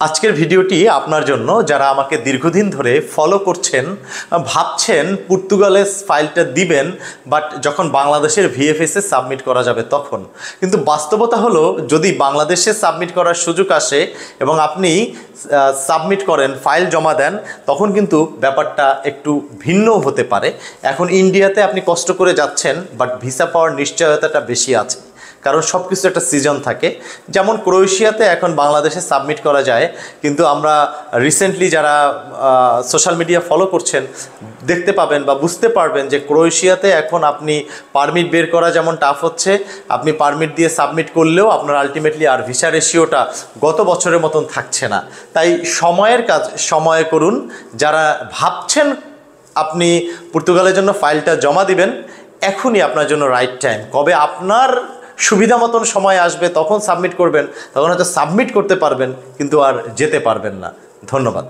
আজকের ভিডিওটি আপনার জন্য যারা আমাকে দীর্ঘদিন ধরে ফলো করছেন, ভাবছেন পর্তুগালের ফাইলটা দিবেন, বাট যখন বাংলাদেশের ভিএফএসে সাবমিট করা যাবে তখন। কিন্তু বাস্তবতা হলো, যদি বাংলাদেশে সাবমিট করার সুযোগ আসে এবং আপনি সাবমিট করেন, ফাইল জমা দেন, তখন কিন্তু ব্যাপারটা একটু ভিন্ন হতে পারে। এখন ইন্ডিয়াতে আপনি কষ্ট করে যাচ্ছেন, বাট ভিসা পাওয়ার নিশ্চয়তাটা বেশি আছে, কারণ সব কিছু একটা সিজন থাকে। যেমন ক্রোয়েশিয়াতে এখন বাংলাদেশে সাবমিট করা যায়, কিন্তু আমরা রিসেন্টলি যারা সোশ্যাল মিডিয়া ফলো করছেন দেখতে পাবেন বা বুঝতে পারবেন যে ক্রোয়েশিয়াতে এখন আপনি পারমিট বের করা যেমন টাফ হচ্ছে, আপনি পারমিট দিয়ে সাবমিট করলেও আপনার আলটিমেটলি আর ভিসা রেশিওটা গত বছরের মতন থাকছে না। তাই সময়ের কাজ সময়ে করুন। যারা ভাবছেন আপনি পর্তুগালের জন্য ফাইলটা জমা দিবেন, এখনই আপনার জন্য রাইট টাইম। কবে আপনার সুবিধা মতন সময় আসবে তখন সাবমিট করবেন, তখন হয়তো সাবমিট করতে পারবেন কিন্তু আর যেতে পারবেন না। ধন্যবাদ।